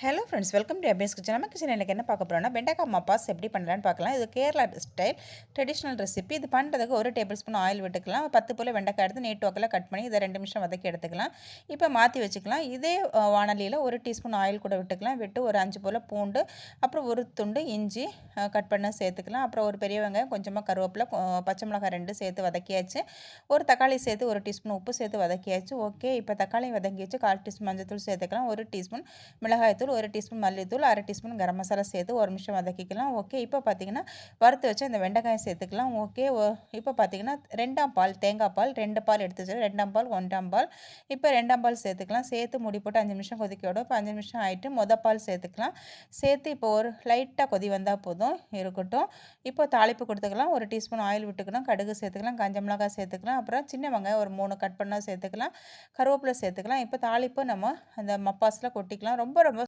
Hello friends, welcome to அபியஸ் kitchen. நம்ம kitchen எனக்கு என்ன பார்க்க போகிறோம்னா வெண்டைக்காய் மப்பாஸ் எப்படி பண்ணலான்னு பார்க்கலாம். இது கேரளா ஸ்டைல் ட்ரெடிஷ்னல் ரெசிபி. இது பண்ணுறதுக்கு 1 டேபிள் ஸ்பூன் ஆயில் விட்டுக்கலாம். 10 போல் வெண்டைக்காய் எடுத்து நீட் வாக்கில் கட் பண்ணி இதை 2 நிமிஷம் வதக்கி எடுத்துக்கலாம். இப்போ மாற்றி வச்சுக்கலாம். இதே வானலியில் 1 டீஸ்பூன் ஆயில் கூட விட்டுக்கலாம். விட்டு ஒரு 5 போல் பூண்டு, அப்புறம் ஒரு துண்டு இஞ்சி கட் பண்ண சேர்த்துக்கலாம். அப்புறம் ஒரு பெரிய வெங்காயம், கொஞ்சமாக கருவேப்பிலை, பச்சை மிளகாய் 2 சேர்த்து வதக்கியாச்சு. ஒரு தக்காளி சேர்த்து 1 டீஸ்பூன் உப்பு சேர்த்து வதக்கியாச்சு. ஓகே, இப்போ தக்காளி வதக்கியாச்சு. 1/4 டீஸ்பூன் மஞ்சள் சேர்த்துக்கலாம். 1 டீஸ்பூன் மிளகாய்த்தூள், 1 டீஸ்பூன் மல்லித்தூள், 1/2 டீஸ்பூன் கரம் மசாலா சேர்த்து 1 நிமிஷம் வதக்கிக்கலாம். ஓகே, இப்போ பார்த்தீங்கன்னா வறுத்து வச்சு இந்த வெண்டைக்காயை சேர்த்துக்கலாம். ஓகே, இப்போ பார்த்தீங்கன்னா 2ஆம் பால், தேங்காய் பால் 2 பால் எடுத்து வச்சு 2ஆம் பால், 1ஆம் பால். இப்போ 2ஆம் பால் சேர்த்துக்கலாம். சேர்த்து மூடி போட்டு 5 நிமிஷம் கொதிக்க விடும். இப்போ 5 நிமிஷம் ஆகிட்டு பால் சேர்த்துக்கலாம். சேர்த்து இப்போ ஒரு லைட்டாக கொதி வந்தால் போதும், இருக்கட்டும். இப்போ தாளிப்பு கொடுத்துக்கலாம். 1 டீஸ்பூன் ஆயில் விட்டுக்கலாம். கடுகு சேர்த்துக்கலாம். காஞ்ச மிளகாய் சேர்த்துக்கலாம். அப்புறம் சின்ன வெங்காயம் ஒரு 3 கட் பண்ணால் சேர்த்துக்கலாம். கருவேப்பிலை சேர்த்துக்கலாம். இப்போ தாளிப்பு நம்ம அந்த மப்பாஸில் கொட்டிக்கலாம். ரொம்ப ரொம்ப